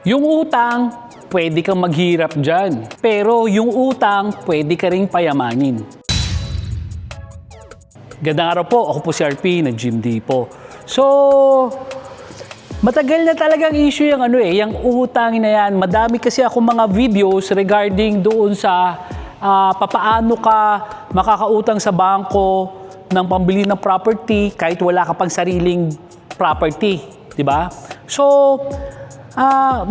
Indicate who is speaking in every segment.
Speaker 1: Yung utang, pwede kang maghirap dyan. Pero yung utang, pwede ka ring payamanin. Gandang araw po, ako po si RP, nag-GMD po. So, matagal na talagang issue yung yung utang na yan. Madami kasi ako mga videos regarding doon sa papaano ka makakautang sa bangko ng pambili ng property kahit wala ka pang sariling property, di ba? So,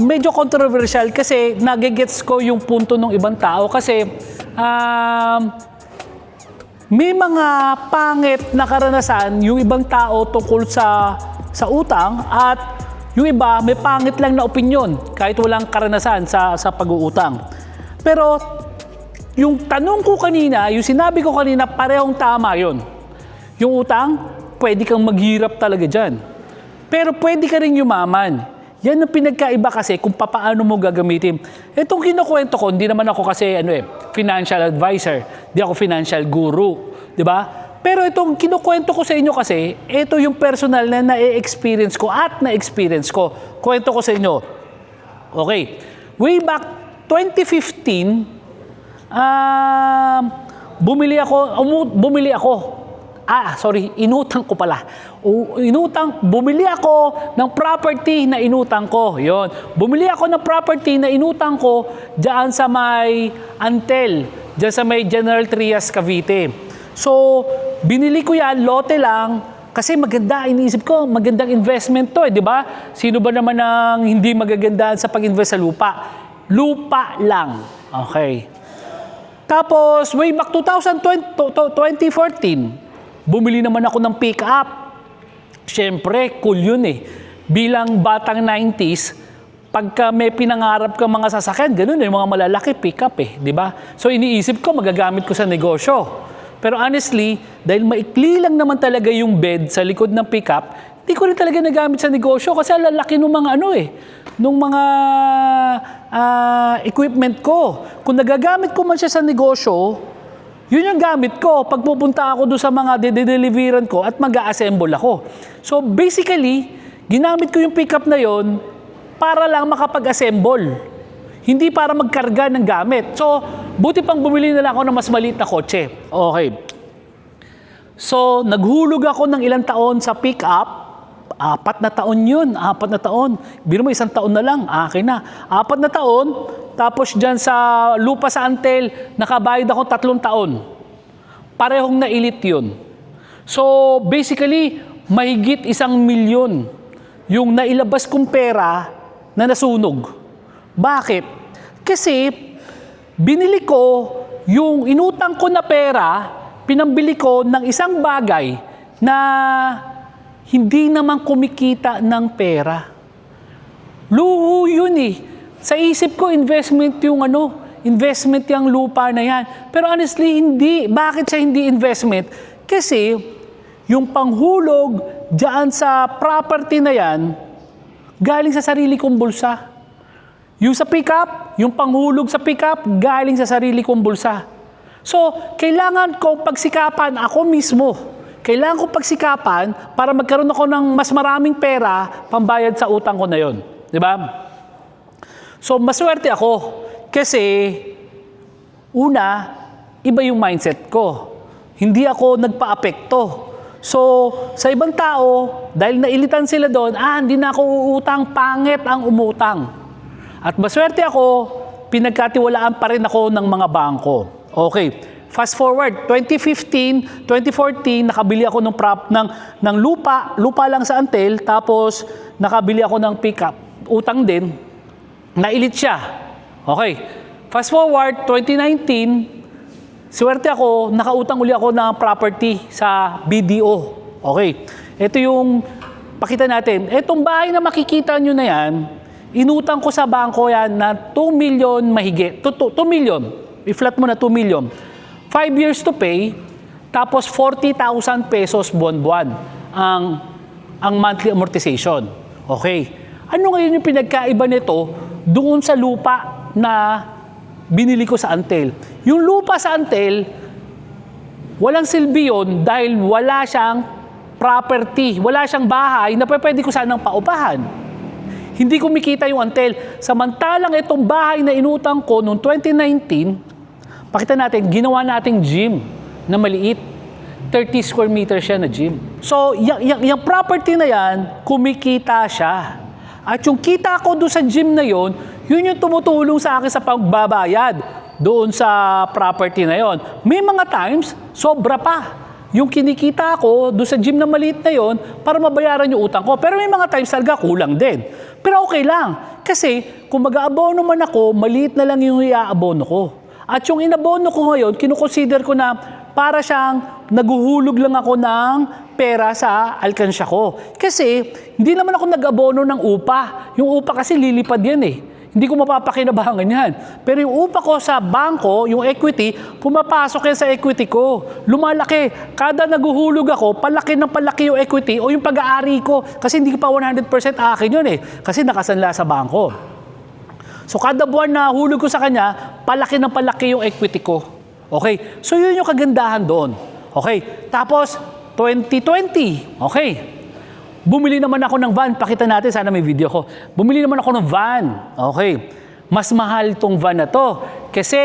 Speaker 1: medyo controversial kasi nagigets ko yung punto ng ibang tao kasi may mga pangit na karanasan yung ibang tao tungkol sa utang at yung iba may pangit lang na opinyon kahit walang karanasan sa pag-uutang. Pero yung tanong ko kanina, yung sinabi ko kanina, parehong tama yon. Yung utang, pwede kang maghirap talaga dyan. Pero pwede ka rin yumaman. Yan ang pinagkaiba kasi kung paano mo gagamitin. Itong kinukwento ko, hindi naman ako kasi financial advisor. Hindi ako financial guru. Di ba? Pero itong kinukwento ko sa inyo kasi, ito yung personal na na-experience ko at na-experience ko. Kwento ko sa inyo. Okay. Way back 2015, inutang ko pala. Bumili ako ng property na inutang ko. Yon. Bumili ako ng property na inutang ko diyan sa may Antel, diyan sa may General Trias, Cavite. So, binili ko yan, lote lang, kasi maganda, iniisip ko, magandang investment to, di ba? Sino ba naman ang hindi magagandaan sa pag-invest sa lupa? Lupa lang. Okay. Tapos, way back 2014, bumili naman ako ng pick-up. Siyempre, cool yun eh. Bilang batang 90s, pagka may pinangarap ka mga sasakyan, ganun yung mga malalaki, pick-up eh, di ba? So, iniisip ko, magagamit ko sa negosyo. Pero honestly, dahil maikli lang naman talaga yung bed sa likod ng pick-up, hindi ko rin talaga nagamit sa negosyo kasi lalaki nung mga nung mga equipment ko. Kung nagagamit ko man siya sa negosyo, yun yung gamit ko. Pag pupunta ako doon sa mga de-deliveran ko at mag-a-assemble ako. So basically, ginamit ko yung pick-up na yon para lang makapag-assemble. Hindi para magkarga ng gamit. So, buti pang bumili na lang ako ng mas maliit na kotse. Okay. So, naghulog ako ng ilang taon sa pick-up. 4 na taon yun. 4 na taon. Biro mo, 1 taon na lang. Akin na. 4 na taon. Tapos dyan sa lupa sa Antel, nakabayad ako 3 taon. Parehong nailit yun. So, basically, mahigit 1 milyon yung nailabas kong pera na nasunog. Bakit? Kasi binili ko yung inutang ko na pera, pinambili ko ng isang bagay na hindi naman kumikita ng pera. Luho yun eh. Sa isip ko, investment yung investment yung lupa na yan. Pero honestly, hindi. Bakit siya hindi investment? Kasi yung panghulog dyan sa property na yan, galing sa sarili kong bulsa. Yung sa pick-up, yung panghulog sa pick-up, galing sa sarili kong bulsa. So, kailangan kong pagsikapan ako mismo. Kailangan kong pagsikapan para magkaroon ako ng mas maraming pera pambayad sa utang ko na yon. Di ba? So, maswerte ako. Kasi, una, iba yung mindset ko. Hindi ako nagpa-apekto. So, sa ibang tao, dahil nailitan sila doon, hindi na ako uutang, pangit ang umutang. At maswerte ako, pinagkatiwalaan pa rin ako ng mga bangko. Okay. Fast forward, 2015, 2014, nakabili ako ng lupa lang sa Antel, tapos nakabili ako ng pickup, utang din, nailit siya. Okay. Fast forward, 2019, swerte ako, nakautang uli ako ng property sa BDO. Okay. Ito yung, pakita natin, itong bahay na makikita nyo na yan, inutang ko sa bangko yan na 2 million mahigit. 2 million. I-flat mo na 2 million. 5 years to pay, tapos 40,000 pesos buwan-buwan ang monthly amortization. Okay. Ano ngayon yung pinagkaiba nito doon sa lupa na binili ko sa Antel? Yung lupa sa Antel, walang silbi yun dahil wala siyang property, wala siyang bahay na pwede ko sanang paupahan. hindi kumikita yung antel. Samantalang itong bahay na inutang ko noong 2019, pakita natin, ginawa nating gym na maliit. 30 square meter siya na gym. So, yung property na yan, kumikita siya. At yung kita ko doon sa gym na yon, yun yung tumutulong sa akin sa pagbabayad doon sa property na yon. May mga times, sobra pa yung kinikita ko doon sa gym na maliit na yon para mabayaran yung utang ko. Pero may mga times talaga kulang din. Pero okay lang. Kasi kung mag-aabono man ako, maliit na lang yung iaabono ko. At yung inabono ko ngayon, kinukonsider ko na para siyang naguhulog lang ako ng pera sa alkansya ko. Kasi hindi naman ako nag-abono ng upa. Yung upa kasi lilipad yan eh. Hindi ko mapapakinabangan yan. Pero yung upa ko sa bangko, yung equity, pumapasok yan sa equity ko. Lumalaki. Kada naguhulog ako, palaki ng palaki yung equity o yung pag-aari ko. Kasi hindi pa 100% akin yun eh. Kasi nakasanla sa bangko. So kada buwan na hulog ko sa kanya, palaki ng palaki yung equity ko. Okay? So yun yung kagandahan doon. Okay? Tapos, 2020. Okay. Bumili naman ako ng van. Pakita natin, sana may video ko. Bumili naman ako ng van. Okay. Mas mahal tong van na to. Kasi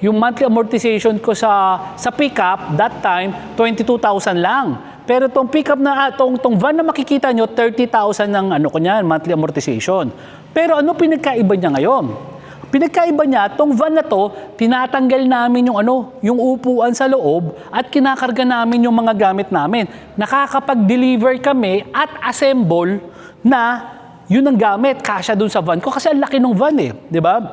Speaker 1: yung monthly amortization ko sa pickup, that time, 22,000 lang. Pero tong pickup na, tong van na makikita nyo, 30,000 ng ano ko niyan, monthly amortization. Pero ano pinagkaiba niya ngayon? Pinagkaiba niya, tong van na to, tinatanggal namin yung upuan sa loob at kinakarga namin yung mga gamit namin. Nakakapag-deliver kami at assemble na yun ang gamit, kasya dun sa van ko kasi ang laki ng van eh, di ba?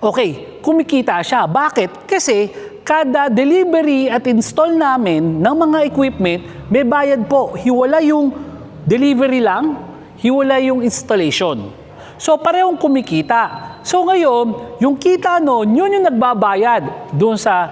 Speaker 1: Okay, kumikita siya. Bakit? Kasi kada delivery at install namin ng mga equipment, may bayad po. Hiwala yung delivery lang, hiwala yung installation. So, parehong kumikita. So, ngayon, yung kita noon, yun yung nagbabayad doon sa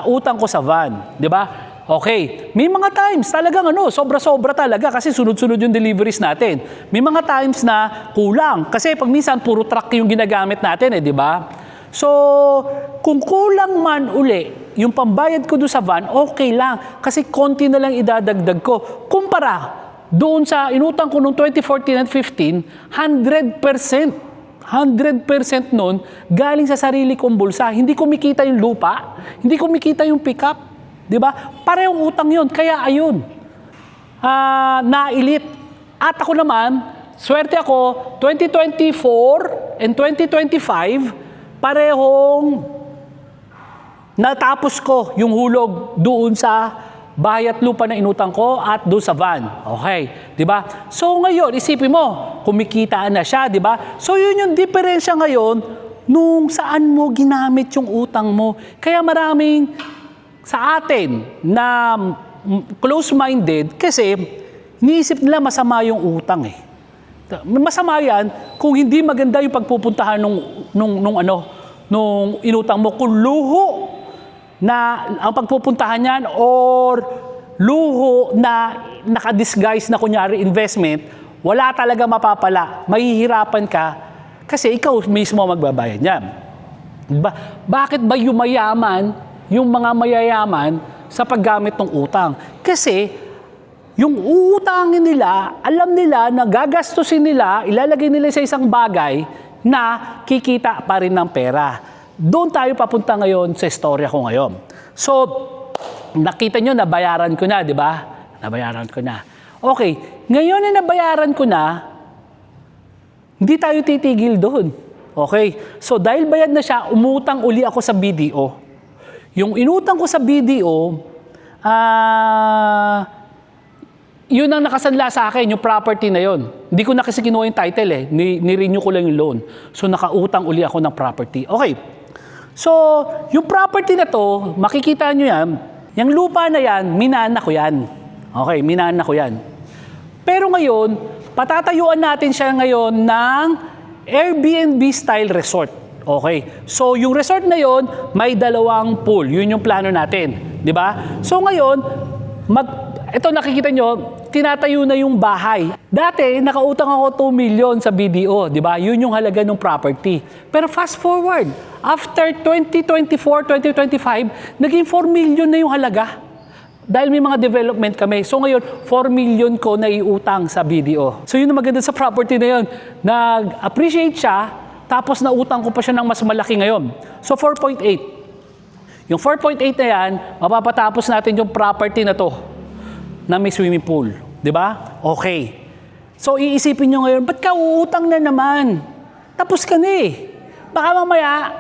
Speaker 1: utang ko sa van. Di ba? Okay. May mga times talagang sobra-sobra talaga kasi sunod-sunod yung deliveries natin. May mga times na kulang. Kasi pag minsan, puro truck yung ginagamit natin di ba? So, kung kulang man uli, yung pambayad ko doon sa van, okay lang. Kasi konti na lang idadagdag ko. Kumpara, doon sa inutang ko noong 2014 and 15, 100% noon galing sa sarili kong bulsa. Hindi kumikita yung lupa, hindi kumikita yung pickup. Di ba? Parehong utang yun. Kaya ayun, nailit. At ako naman, swerte ako, 2024 and 2025, parehong natapos ko yung hulog doon sa bahay at lupa na inutang ko at doon sa van. Okay, 'di ba? So ngayon, isipin mo, kumikita na siya, 'di ba? So yun yung diferensya ngayon nung saan mo ginamit yung utang mo. Kaya maraming sa atin na close-minded kasi niisip nila masama yung utang eh. Masama yan kung hindi maganda yung pagpupuntahan nung inutang mo kung luho na ang pagpupuntahan niyan or luho na nakadisguise na kunyari investment, wala talaga mapapala. Mahihirapan ka kasi ikaw mismo magbabayad niyan. Diba? Bakit ba yung mga mayayaman sa paggamit ng utang? Kasi yung uutangin nila, alam nila na gagastusin nila, ilalagay nila sa isang bagay na kikita pa rin ng pera. Doon tayo papunta ngayon sa istorya ko ngayon. So, nakita nyo, nabayaran ko na, di ba? Nabayaran ko na. Okay, ngayon na nabayaran ko na, hindi tayo titigil doon. Okay, so dahil bayad na siya, umutang uli ako sa BDO. Yung inutang ko sa BDO, yun ang nakasanla sa akin, yung property na yun. Hindi ko na kasi kinuha yung title eh. Ni-renew ko lang yung loan. So, nakautang uli ako ng property. Okay. So, yung property na to, makikita nyo yan, yung lupa na yan, minana ko yan. Okay, minana ko yan. Pero ngayon, patatayuan natin siya ngayon ng Airbnb-style resort. Okay, so yung resort na yon may dalawang pool. Yun yung plano natin. Di ba? So ngayon, ito nakikita nyo, tinatayo na yung bahay. Dati, nakautang ako 2 million sa BDO, di ba? Yun yung halaga ng property. Pero fast forward, after 2024, 2025, naging 4 million na yung halaga. Dahil may mga development kami. So ngayon, 4 million ko na iutang sa BDO. So yun ang maganda sa property na yun. Nag-appreciate siya, tapos nautang ko pa siya ng mas malaki ngayon. So 4.8. Yung 4.8 na yan, mapapatapos natin yung property na to na may swimming pool. Di ba? Okay. So iisipin nyo ngayon, ba't ka uutang na naman? Tapos ka na eh. Baka mamaya,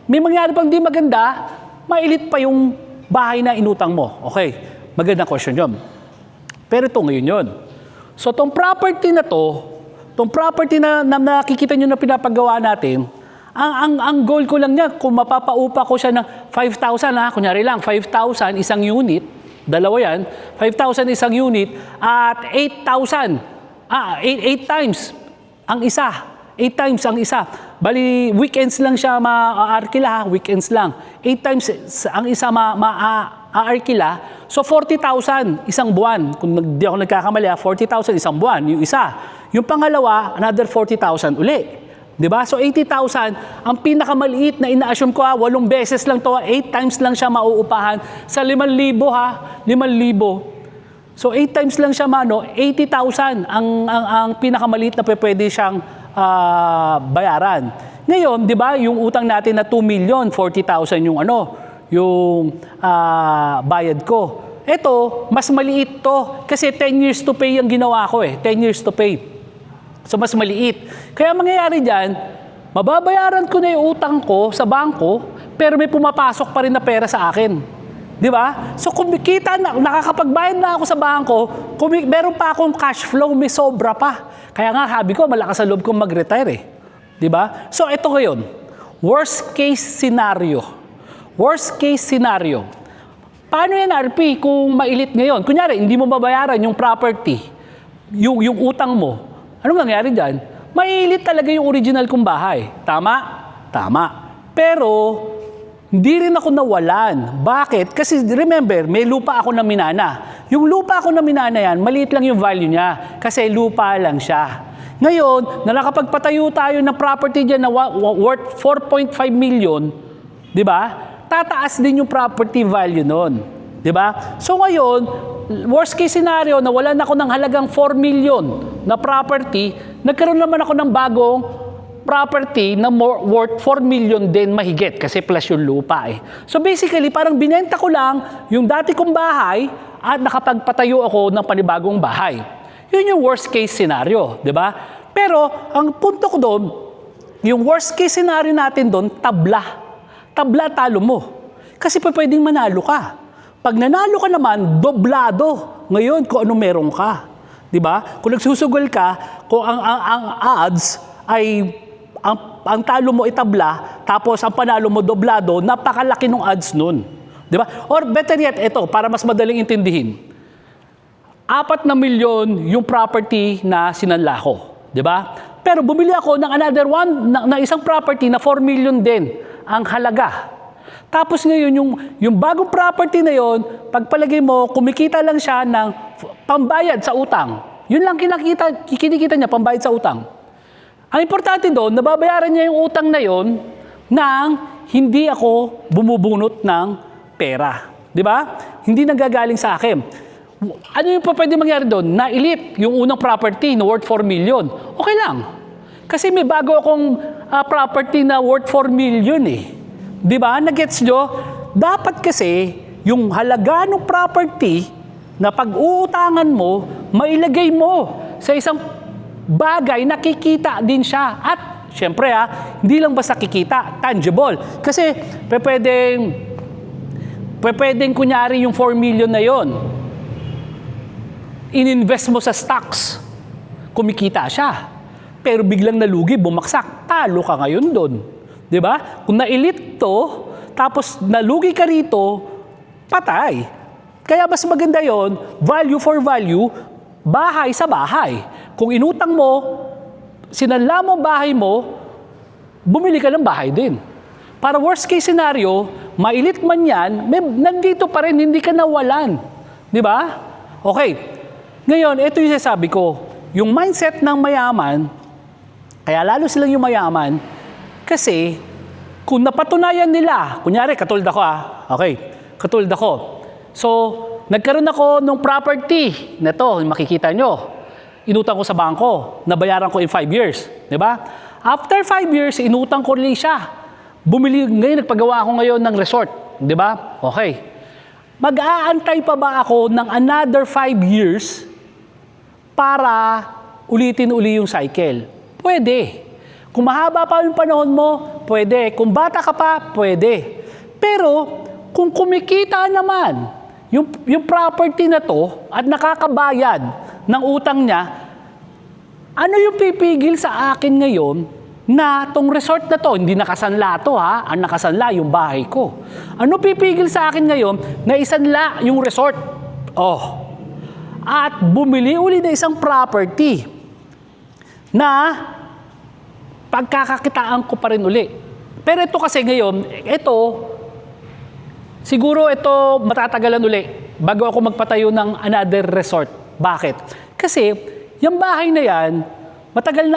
Speaker 1: may mangyari pang di maganda, mailit pa yung bahay na inutang mo. Okay. Magandang question yun. Pero ito ngayon yun. So, tong property na to, tong property na nakikita nyo na pinapagawa natin, ang goal ko lang niya, kung mapapaupa ko siya ng 5,000, kunyari lang, 5,000 isang unit, dalawa yan, 5,000 isang unit, at 8,000, 8 times ang isa. 8 times ang isa. Bali, weekends lang siya ma-arkila, weekends lang. 8 times ang isa ma-arkila. So, 40,000 isang buwan. Kung di ako nagkakamali, 40,000 isang buwan, yung isa. Yung pangalawa, another 40,000 uli. Diba? So, 80,000, ang pinakamaliit na ina-assume ko, 8 beses lang to, 8 times lang siya mauupahan. Sa 5,000 5,000. So, 8 times lang siya 80,000 ang pinakamaliit na pwede siyang bayaran. Ngayon, di ba, yung utang natin na 2,040,000 yung bayad ko. Ito, mas maliit to kasi 10 years to pay ang ginawa ko 10 years to pay. So, mas maliit. Kaya mangyayari dyan, mababayaran ko na yung utang ko sa bangko, pero may pumapasok pa rin na pera sa akin. Di ba? So, kumikita na, nakakapagbayad na ako sa bangko, meron pa akong cash flow, may sobra pa. Kaya nga, sabi ko, malakas sa loob kong mag-retire Di ba? So, ito ngayon. Worst case scenario. Worst case scenario. Paano yan, RP, kung mailit ngayon? Kunyari, hindi mo babayaran yung property, yung utang mo. Anong nangyari dyan? Mailit talaga yung original kong bahay. Tama? Tama. Pero, hindi rin ako nawalan. Bakit? Kasi remember, may lupa ako na minana. Yung lupa ako na minana yan, maliit lang yung value niya. Kasi lupa lang siya. Ngayon, na nakapagpatayo tayo ng property dyan na worth 4.5 million, di ba? Tataas din yung property value nun. Di ba? So ngayon, worst case scenario, nawalan ako ng halagang 4 million na property, nagkaroon naman ako ng bagong property na worth 4 million din mahigit kasi plus yung lupa So basically, parang binenta ko lang yung dati kong bahay at nakapagpatayo ako ng panibagong bahay. Yun yung worst case scenario, di ba? Pero ang punto ko doon, yung worst case scenario natin doon, tabla. Tabla talo mo. Kasi pa pwedeng manalo ka. Pag nanalo ka naman, doblado. Ngayon, kung ano meron ka. Di ba? Kung nagsusugal ka, kung ang odds ay ang talo mo itabla, tapos ang panalo mo doblado, napakalaki ng odds nun. Di ba? Or better yet, ito, para mas madaling intindihin. 4 na milyon yung property na sinanla ko. Di ba? Pero bumili ako ng another one, na isang property na 4 million din ang halaga. Tapos ngayon, yung bagong property na yon, pagpalagay mo, kumikita lang siya ng pambayad sa utang. Yun lang kinikita niya, pambayad sa utang. Ang importante doon, nababayaran niya yung utang na yon nang hindi ako bumubunot ng pera. Di ba? Hindi nanggagaling sa akin. Ano yung pwede mangyari doon? Nailit yung unang property na worth 4 million. Okay lang. Kasi may bago akong property na worth 4 million Di ba? Nagets nyo? Dapat kasi yung halaga ng property na pag-uutangan mo, mailagay mo sa isang bagay na kikita din siya. At syempre hindi lang basta kikita, tangible. Kasi pwedeng kunyari yung 4 million na yon, ininvest mo sa stocks, kumikita siya. Pero biglang nalugi, bumaksak, talo ka ngayon doon. Di ba? Kung nailit to, tapos nalugi ka rito, patay. Kaya mas maganda yon, value for value, bahay sa bahay. Kung inutang mo, sinanla mo bahay mo, bumili ka ng bahay din. Para worst case scenario, mailit man yan, nandito pa rin, hindi ka nawalan. Di ba? Okay. Ngayon, ito yung sasabi ko. Yung mindset ng mayaman, kaya lalo silang yung mayaman, kasi kung napatunayan nila, kunyari, katulad ako okay, katulad ako. So, nagkaroon ako ng property na to, makikita nyo. Inutang ko sa bangko, nabayaran ko in 5 years. Di ba? After 5 years, inutang ko rin siya. Bumili, ngayon, nagpagawa ako ngayon ng resort. Di ba? Okay. Mag-aantay pa ba ako ng another 5 years para ulitin uli yung cycle? Pwede. Kung mahaba pa yung panahon mo, pwede. Kung bata ka pa, pwede. Pero, kung kumikita naman yung property na to at nakakabayad ng utang niya, ano yung pipigil sa akin ngayon na tong resort na to, hindi nakasanla to ha, ang nakasanla yung bahay ko. Ano pipigil sa akin ngayon na isanla yung resort? Oh, at bumili uli na isang property na pagkakakitaan ko pa rin uli. Pero ito kasi ngayon, siguro ito matatagalan uli bago ako magpatayo ng another resort. Bakit? Kasi yung bahay na yan,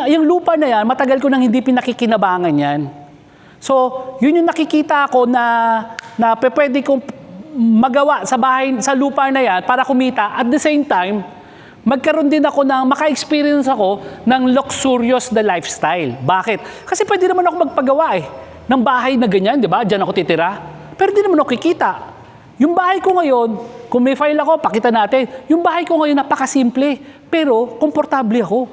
Speaker 1: yung lupa na yan, matagal ko nang hindi pinakikinabangan yan. So, yun yung nakikita ko na pwede kong magawa sa bahay, sa lupa na yan para kumita. At the same time, magkaroon din ako maka-experience ako ng luxurious na lifestyle. Bakit? Kasi pwede naman ako magpagawa ng bahay na ganyan, di ba? Diyan ako titira. Pero di naman ako kikita. Yung bahay ko ngayon, kung may file ako, pakita natin. Yung bahay ko ngayon, napakasimple. Pero, komportable ako.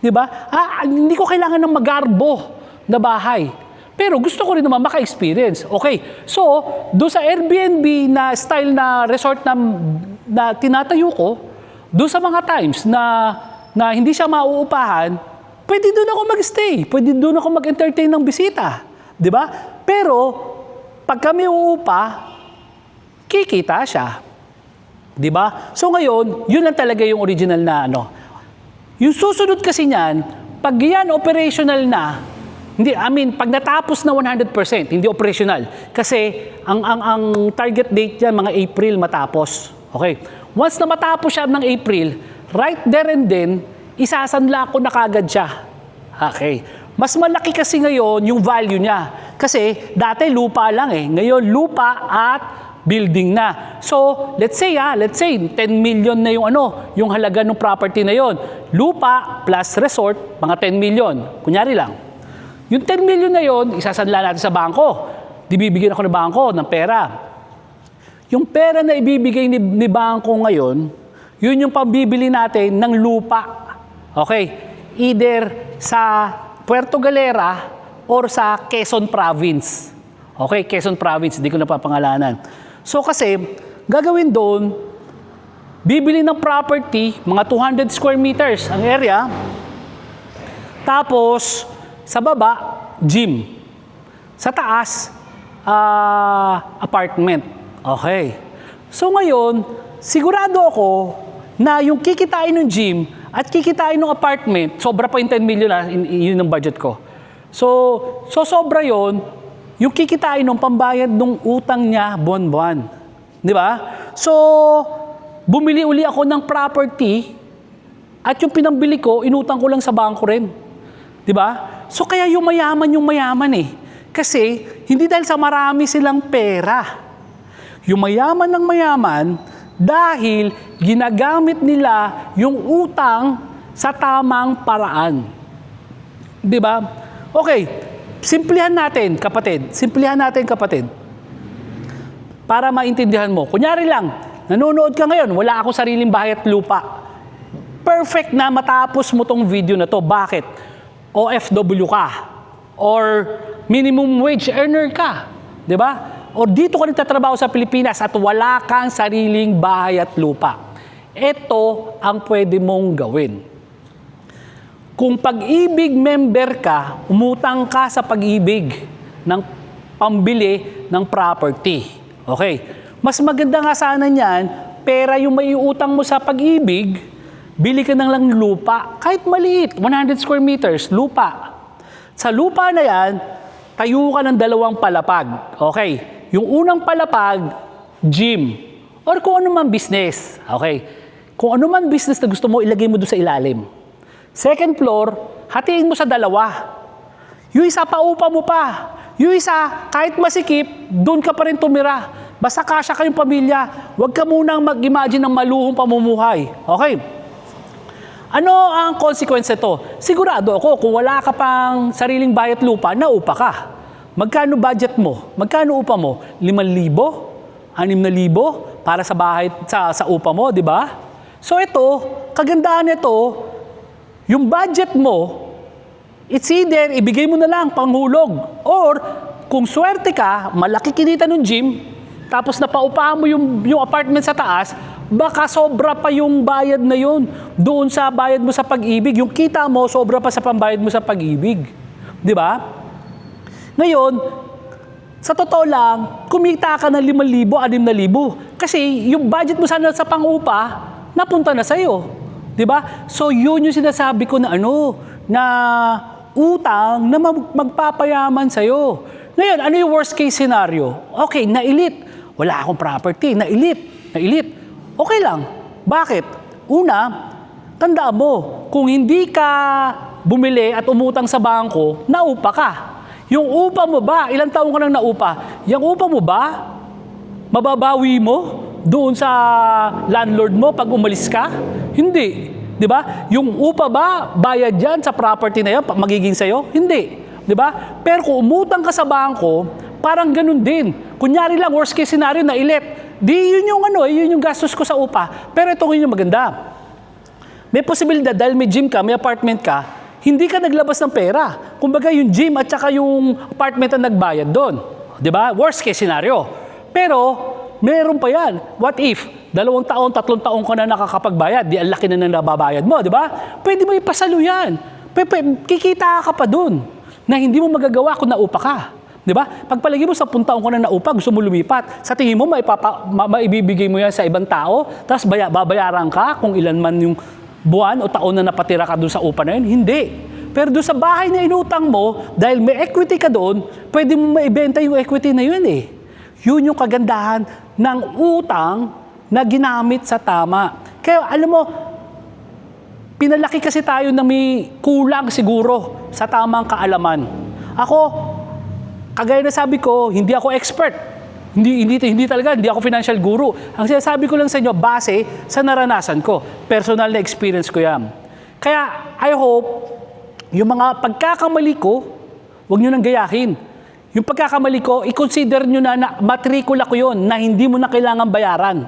Speaker 1: Diba? Hindi ko kailangan ng magarbo na bahay. Pero gusto ko rin naman maka-experience. Okay. So, doon sa Airbnb na style na resort na tinatayo ko, doon sa mga times na hindi siya mauupahan, pwede doon ako mag-stay. Pwede doon ako mag-entertain ng bisita. Diba? Pero, pag kami uupa, kikita siya. Diba? So ngayon, yun lang talaga yung original na Yung susunod kasi niyan, pag yan operational na, pag natapos na 100%, hindi operational. Kasi ang target date niyan, mga April matapos. Okay. Once na matapos siya ng April, right there and then, isasanla ko na kagad siya. Okay. Mas malaki kasi ngayon yung value niya. Kasi dati lupa lang Ngayon lupa at building na. So, let's say 10 million na yung halaga ng property na yon. Lupa plus resort, mga 10 million. Kunyari lang. Yung 10 million na yon, isasanla natin sa bangko. Bibigyan ako ng bangko ng pera. Yung pera na ibibigay ni bangko ngayon, yun yung pambibili natin ng lupa. Okay? Either sa Puerto Galera or sa Quezon Province. Okay? Quezon Province, hindi ko napapangalanan. So kasi, gagawin doon, bibili ng property, mga 200 square meters ang area, tapos sa baba, gym. Sa taas, apartment. Okay. So ngayon, sigurado ako na yung kikitain ng gym at kikitain ng apartment, sobra pa yung 10 million yun ang budget ko. So sobra yon. Yung kikitain ng pambayad ng utang niya buwan-buwan. Di ba? So, bumili uli ako ng property at yung pinambili ko, inutang ko lang sa bangko rin. Di ba? So, kaya yung mayaman Kasi, hindi dahil sa marami silang pera. Yung mayaman ng mayaman dahil ginagamit nila yung utang sa tamang paraan. Di ba? Okay. Simplihan natin, kapatid. Para maintindihan mo. Kunyari lang, nanonood ka ngayon, wala akong sariling bahay at lupa. Perfect na matapos mo tong video na to. Bakit? OFW ka. Or minimum wage earner ka. Diba? O dito ka nagtatrabaho sa Pilipinas at wala kang sariling bahay at lupa. Ito ang pwede mong gawin. Kung Pag-ibig member ka, umutang ka sa Pag-ibig ng pambili ng property. Okay. Mas maganda nga sana niyan, pera yung maiutang mo sa Pag-ibig, bili ka lang lupa. Kahit maliit, 100 square meters, lupa. Sa lupa na yan, tayo ka ng 2 palapag. Okay. Yung unang palapag, gym. Or kung ano man business. Okay. Kung ano man business na gusto mo, ilagay mo doon sa ilalim. Second floor, hatiin mo sa 2. Yung isa, paupa mo pa. Yung isa, kahit masikip, doon ka pa rin tumira. Basta kasya kayong pamilya, huwag ka munang mag-imagine ng maluhong pamumuhay. Okay? Ano ang consequence nito? Sigurado ako, kung wala ka pang sariling bayat lupa, naupa ka. Magkano budget mo? Magkano upa mo? 5,000? 6,000 para sa bahay, sa upa mo, di ba? So ito, kagandahan nito, yung budget mo, it's either ibigay mo na lang panghulog or kung swerte ka, malaki kinita ng gym, tapos napaupahan mo yung apartment sa taas, baka sobra pa yung bayad na yun doon sa bayad mo sa pag-ibig. Yung kita mo, sobra pa sa pambayad mo sa pag-ibig. Di ba? Ngayon, sa totoo lang, kumita ka ng 5,000, 6,000. Kasi yung budget mo sana sa pang-upa, napunta na sa'yo. Di ba? So yun yung sinasabi ko na na utang na magpapayaman sa'yo. Ngayon, ano yung worst case scenario? Okay, nailit. Wala akong property. Nailit. Okay lang. Bakit? Una, tandaan mo, kung hindi ka bumili at umutang sa bangko, naupa ka. Yung upa mo ba, ilang taon ka nang naupa? Yung upa mo ba, mababawi mo doon sa landlord mo pag umalis ka? Hindi. Di ba? Yung upa ba, bayad yan sa property na yan, magiging sa'yo? Hindi. Di ba? Pero kung umutang ka sa bangko, parang ganun din. Kunyari lang, worst case scenario, nailit. Di yun yung yun yung gastos ko sa upa. Pero ito yung maganda. May posibilidad dahil may gym ka, may apartment ka, hindi ka naglabas ng pera. Kumbaga yung gym at saka yung apartment ang nagbayad doon. Di ba? Worst case scenario. Pero, meron pa yan. What if? 2 taon, 3 taon ka na nakakapagbayad, di ang laki na nababayad mo, di ba? Pwede mo ipasalo yan. Kikita ka pa doon na hindi mo magagawa kung naupa ka. Di ba? Pagpalagi mo 10 taon ka na naupa, gusto mo lumipat, sa tingin mo maibibigay mo yan sa ibang tao, tapos babayaran ka kung ilan man yung buwan o taon na napatira ka doon sa upa na yun? Hindi. Pero doon sa bahay na inutang mo, dahil may equity ka doon, pwede mo maibenta yung equity na yun eh. Yun yung kagandahan ng utang na ginamit sa tama. Kaya alam mo, pinalaki kasi tayo na may kulang siguro sa tamang kaalaman. Ako, kagaya na sabi ko, hindi ako expert. Hindi talaga, hindi ako financial guru. Ang sinasabi ko lang sa inyo, base sa naranasan ko. Personal na experience ko yan. Kaya, I hope, yung mga pagkakamali ko, huwag nyo nang gayahin. Yung pagkakamali ko, i-consider nyo na matrikula ko yun, na hindi mo na kailangan bayaran.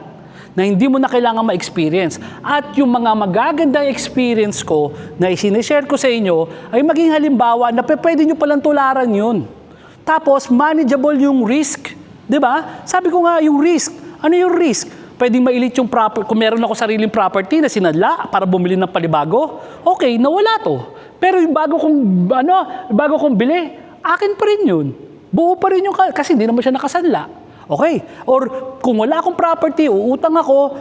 Speaker 1: Na hindi mo na kailangan ma-experience. At yung mga magagandang experience ko na isinishare ko sa inyo, ay maging halimbawa na pwede nyo palang tularan yun. Tapos, manageable yung risk. Diba? Sabi ko nga, yung risk. Ano yung risk? Pwedeng mailit yung property. Kung meron ako sariling property na sinadla para bumili ng palibago, okay, nawala to. Pero yung bago kong bili, akin pa rin yun. Buo pa rin yung, kasi hindi naman siya nakasanla. Okay? Or kung wala akong property, uutang ako,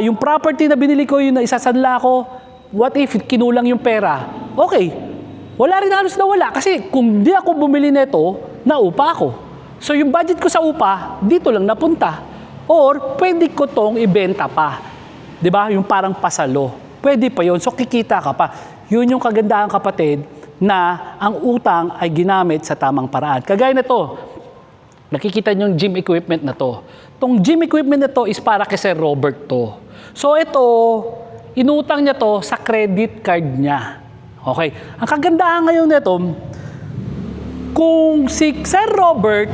Speaker 1: yung property na binili ko, yung isasanla ko, what if kinulang yung pera? Okay. Wala rin halos na wala. Kasi kung di ako bumili nito, naupa ako. So yung budget ko sa upa, dito lang napunta. Or pwede ko tong ibenta pa. 'Di ba? Yung parang pasalo. Pwede pa 'yon. So kikita ka pa. Yun yung kagandahan, kapatid, na ang utang ay ginamit sa tamang paraan. Kagaya na to, nakikita niyo yung gym equipment na to. Tong gym equipment na to is para kay Sir Robert to. So ito, inutang niya to sa credit card niya. Okay. Ang kagandahan ngayon nito, kung si Sir Robert,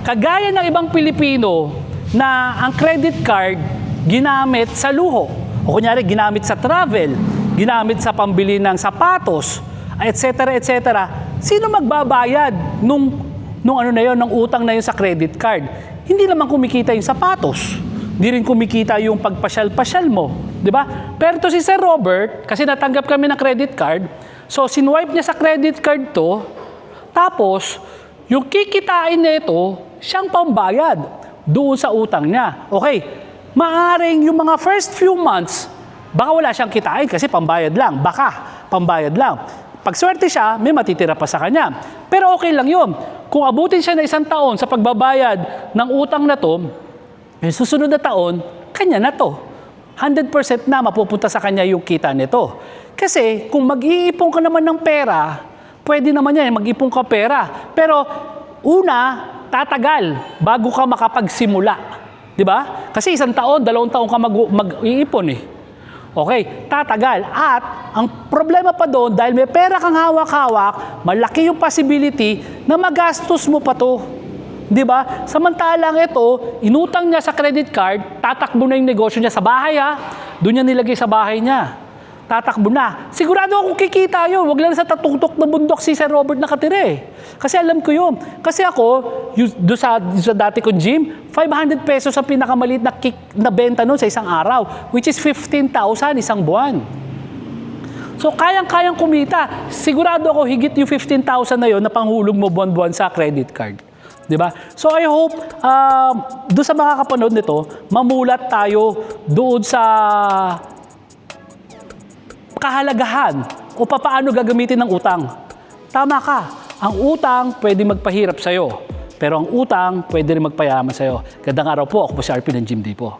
Speaker 1: kagaya ng ibang Pilipino, na ang credit card ginamit sa luho, o kunyari ginamit sa travel, ginamit sa pambili ng sapatos, etc., etc., sino magbabayad nung utang na yun sa credit card? Hindi naman kumikita yung sapatos. Hindi rin kumikita yung pagpasyal-pasyal mo. Di ba? Pero to si Sir Robert, kasi natanggap kami ng credit card, so sinwipe niya sa credit card to, tapos, yung kikitain nito, siyang pambayad doon sa utang niya. Okay, maaring yung mga first few months, baka wala siyang kitain kasi pambayad lang. Baka, pambayad lang. Pag swerte siya, may matitira pa sa kanya. Pero okay lang yun. Kung abutin siya na 1 taon sa pagbabayad ng utang na to, yung susunod na taon, kanya na to. 100% na mapupunta sa kanya yung kita nito. Kasi kung mag-iipon ka naman ng pera, pwede naman yan, mag-ipon ka pera. Pero una, tatagal bago ka makapagsimula. Di ba? Kasi 1 taon, 2 taon ka mag-iipon eh. Okay, tatagal. At ang problema pa doon, dahil may pera kang hawak-hawak, malaki yung possibility na magastos mo pa to. Di ba? Samantalang ito, inutang niya sa credit card, tatakbo na yung negosyo niya sa bahay ha. Doon niya nilagay sa bahay niya. Tatakbo na. Sigurado akong kikita yun. Huwag lang sa tatungtok na bundok si Sir Robert nakatira eh. Kasi alam ko yun. Kasi ako, doon sa dati kong gym, 500 pesos ang pinakamaliit na benta nun sa isang araw, which is 15,000 isang buwan. So, kayang-kayang kumita. Sigurado ako higit yung 15,000 na yun na panghulog mo buwan-buwan sa credit card. Diba? So, I hope doon sa mga kapanood nito, mamulat tayo doon sa kahalagahan o paano gagamitin ng utang. Tama ka, ang utang pwede magpahirap sa'yo, pero ang utang pwede rin magpayaman sa'yo. Gandang araw po, ako po si RP ng Jim D po.